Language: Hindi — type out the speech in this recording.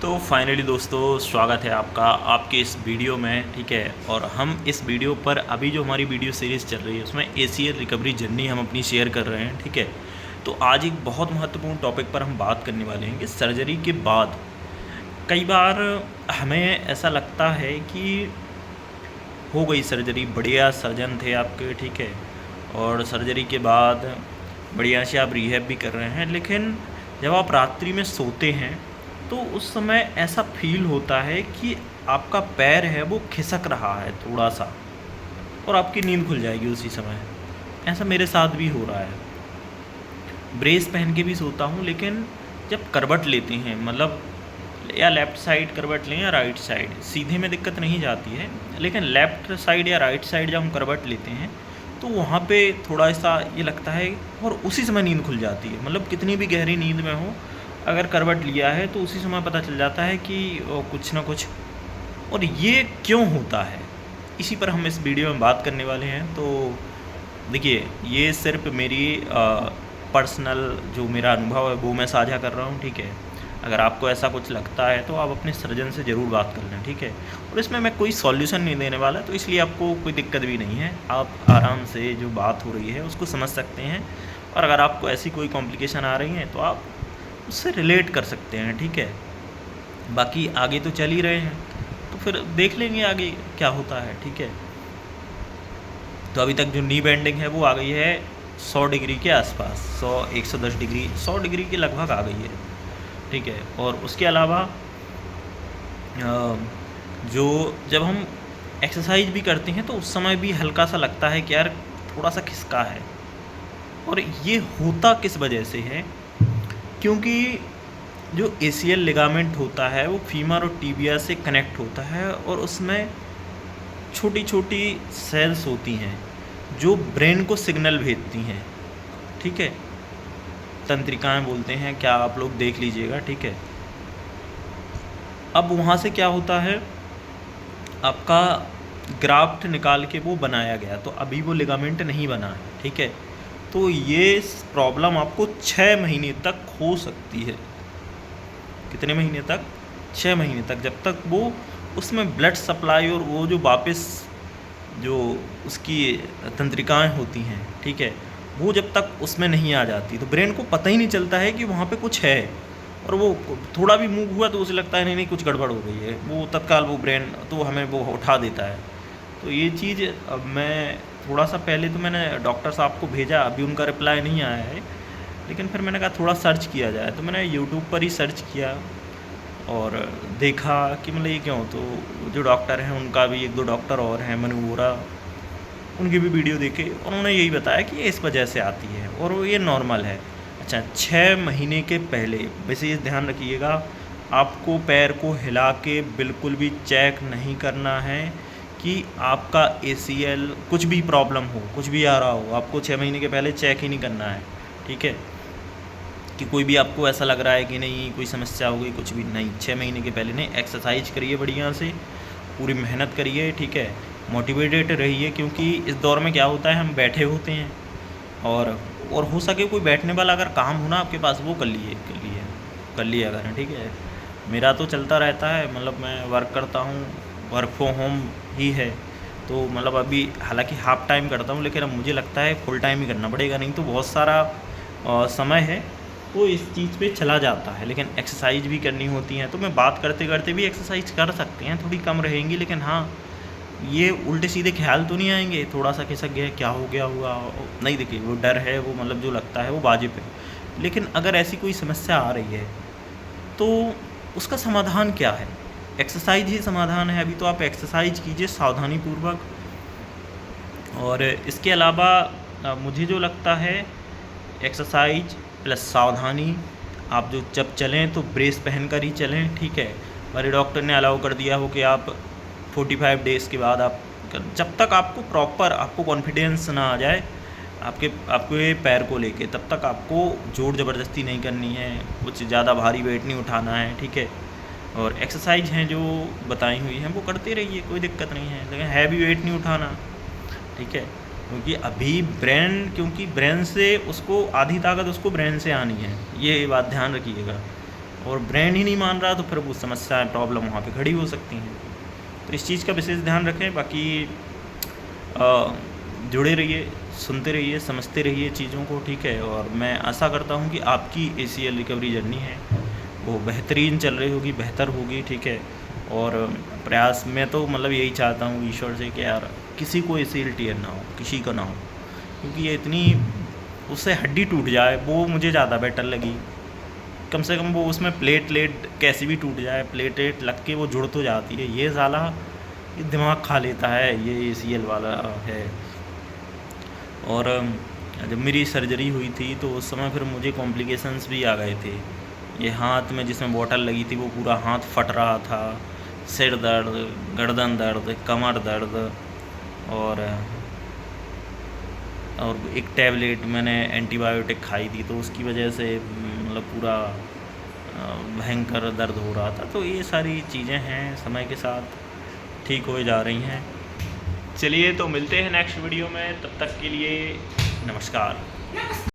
तो फाइनली दोस्तों स्वागत है आपका आपके इस वीडियो में। ठीक है, और हम इस वीडियो पर अभी जो हमारी वीडियो सीरीज़ चल रही है उसमें ACL रिकवरी जर्नी हम अपनी शेयर कर रहे हैं। ठीक है, तो आज एक बहुत महत्वपूर्ण टॉपिक पर हम बात करने वाले हैं कि सर्जरी के बाद कई बार हमें ऐसा लगता है कि हो गई सर्जरी, बढ़िया सर्जन थे आपके, ठीक है, और सर्जरी के बाद बढ़िया से आप रिहैब भी कर रहे हैं, लेकिन जब आप रात्रि में सोते हैं तो उस समय ऐसा फील होता है कि आपका पैर है वो खिसक रहा है थोड़ा सा, और आपकी नींद खुल जाएगी उसी समय। ऐसा मेरे साथ भी हो रहा है। ब्रेस पहन के भी सोता हूँ, लेकिन जब करवट लेते हैं, मतलब या लेफ़्ट साइड करवट लें या राइट साइड, सीधे में दिक्कत नहीं जाती है, लेकिन लेफ़्ट साइड या राइट साइड जब हम करवट लेते हैं तो वहाँ पे थोड़ा सा ये लगता है, और उसी समय नींद खुल जाती है। मतलब कितनी भी गहरी नींद में हो, अगर करवट लिया है तो उसी समय पता चल जाता है कि कुछ ना कुछ। और ये क्यों होता है, इसी पर हम इस वीडियो में बात करने वाले हैं। तो देखिए, ये सिर्फ मेरी पर्सनल जो मेरा अनुभव है वो मैं साझा कर रहा हूँ। ठीक है, अगर आपको ऐसा कुछ लगता है तो आप अपने सर्जन से ज़रूर बात कर लें। ठीक है, और इसमें मैं कोई सॉल्यूशन नहीं देने वाला, तो इसलिए आपको कोई दिक्कत भी नहीं है। आप आराम से जो बात हो रही है उसको समझ सकते हैं, और अगर आपको ऐसी कोई कॉम्प्लिकेशन आ रही हैं तो आप उससे रिलेट कर सकते हैं। ठीक है, बाकी आगे तो चल ही रहे हैं, तो फिर देख लेंगे आगे क्या होता है। ठीक है, तो अभी तक जो नी बेंडिंग है वो आ गई है 100 डिग्री के आसपास, 110 डिग्री, 100 डिग्री के लगभग आ गई है। ठीक है, और उसके अलावा जो जब हम एक्सरसाइज भी करते हैं तो उस समय भी हल्का सा लगता है कि यार थोड़ा सा खिसका है। और ये होता किस वजह से है, क्योंकि जो ACL लिगामेंट होता है वो फीमर और टिबिया से कनेक्ट होता है, और उसमें छोटी छोटी सेल्स होती हैं जो ब्रेन को सिग्नल भेजती हैं। ठीक है, तंत्रिकाएं बोलते हैं, क्या आप लोग देख लीजिएगा। ठीक है, अब वहाँ से क्या होता है, आपका ग्राफ्ट निकाल के वो बनाया गया, तो अभी वो लिगामेंट नहीं बना है। ठीक है, तो ये प्रॉब्लम आपको 6 महीने तक हो सकती है। कितने महीने तक? 6 महीने तक, जब तक वो उसमें ब्लड सप्लाई और वो जो वापस जो उसकी तंत्रिकाएं होती हैं, ठीक है, वो जब तक उसमें नहीं आ जाती तो ब्रेन को पता ही नहीं चलता है कि वहाँ पे कुछ है। और वो थोड़ा भी मूव हुआ तो उसे लगता है नहीं नहीं कुछ गड़बड़ हो गई है, वो तत्काल वो ब्रेन तो हमें वो उठा देता है। तो ये चीज़ अब मैं थोड़ा सा पहले तो मैंने डॉक्टर साहब को भेजा, अभी उनका रिप्लाई नहीं आया है, लेकिन फिर मैंने कहा थोड़ा सर्च किया जाए, तो मैंने यूट्यूब पर ही सर्च किया और देखा कि मतलब ये क्यों। तो जो डॉक्टर हैं उनका भी, 1-2 डॉक्टर और हैं, मनु वोरा, उनकी भी वीडियो देखे, उन्होंने यही बताया कि ये इस वजह से आती है और ये नॉर्मल है। अच्छा, 6 महीने के पहले वैसे ये ध्यान रखिएगा, आपको पैर को हिला के बिल्कुल भी चेक नहीं करना है कि आपका ACL कुछ भी प्रॉब्लम हो, कुछ भी आ रहा हो, आपको 6 महीने के पहले चेक ही नहीं करना है। ठीक है, कि कोई भी आपको ऐसा लग रहा है कि नहीं कोई समस्या हो गई, कुछ भी नहीं, 6 महीने के पहले नहीं। एक्सरसाइज करिए बढ़िया से, पूरी मेहनत करिए। ठीक है, मोटिवेटेड रहिए, क्योंकि इस दौर में क्या होता है, हम बैठे होते हैं, और हो सके कोई बैठने वाला अगर काम हो ना आपके पास, वो कर लिया करें। ठीक है, मेरा तो चलता रहता है, मतलब मैं वर्क करता हूँ, वर्क फ्रॉम होम ही है, तो मतलब अभी हालांकि हाफ टाइम करता हूँ, लेकिन अब मुझे लगता है फुल टाइम ही करना पड़ेगा, नहीं तो बहुत सारा समय है वो इस चीज़ पे चला जाता है। लेकिन एक्सरसाइज भी करनी होती हैं, तो मैं बात करते करते भी एक्सरसाइज कर सकते हैं, थोड़ी कम रहेंगी, लेकिन हाँ ये उल्टे सीधे ख्याल तो नहीं आएंगे, थोड़ा सा खिसक गया, क्या हो गया होगा, नहीं। देखिए, वो डर है, वो मतलब जो लगता है वो वाजिब है, लेकिन अगर ऐसी कोई समस्या आ रही है तो उसका समाधान क्या है? एक्सरसाइज ही समाधान है। अभी तो आप एक्सरसाइज कीजिए सावधानीपूर्वक। और इसके अलावा मुझे जो लगता है, एक्सरसाइज प्लस सावधानी, आप जो जब चलें तो ब्रेस पहन कर ही चलें। ठीक है, हमारे डॉक्टर ने अलाउ कर दिया हो कि आप 45 डेज़ के बाद आप, जब तक आपको प्रॉपर आपको कॉन्फिडेंस ना आ जाए आपके पैर को लेके, तब तक आपको जोर ज़बरदस्ती नहीं करनी है, कुछ ज़्यादा भारी वेट नहीं उठाना है। ठीक है, और एक्सरसाइज हैं जो बताई हुई हैं वो करते रहिए, कोई दिक्कत नहीं है, लेकिन हैवी वेट नहीं उठाना। ठीक है, क्योंकि अभी ब्रेन से उसको आधी ताकत उसको ब्रेन से आनी है, ये बात ध्यान रखिएगा। और ब्रांड ही नहीं मान रहा तो फिर वो समस्या प्रॉब्लम वहाँ पे खड़ी हो सकती हैं। तो इस चीज़ का विशेष ध्यान रखें। बाकी जुड़े रहिए, सुनते रहिए, समझते रहिए चीज़ों को, ठीक है। और मैं आशा करता हूँ कि आपकी ACL रिकवरी जर्नी है वो बेहतरीन चल रही होगी, बेहतर होगी, ठीक है। और प्रयास मैं तो मतलब यही चाहता हूँ ईश्वर से कि यार किसी को ACL टीयर ना हो, किसी का ना हो, क्योंकि ये इतनी उससे हड्डी टूट जाए वो मुझे ज़्यादा बेटर लगी। कम से कम वो उसमें प्लेटलेट कैसी भी टूट जाए, प्लेटलेट लग के वो जुड़ तो जाती है। ये साला ये दिमाग खा लेता है, ये ACL वाला है। और जब मेरी सर्जरी हुई थी तो उस समय फिर मुझे कॉम्प्लिकेशंस भी आ गए थे। ये हाथ में जिसमें बॉटल लगी थी वो पूरा हाथ फट रहा था, सिर दर्द, गर्दन दर्द, कमर दर्द, और एक टैबलेट मैंने एंटीबायोटिक खाई थी तो उसकी वजह से मतलब पूरा भयंकर दर्द हो रहा था। तो ये सारी चीज़ें हैं, समय के साथ ठीक हो जा रही हैं। चलिए तो मिलते हैं नेक्स्ट वीडियो में, तब तक के लिए नमस्कार।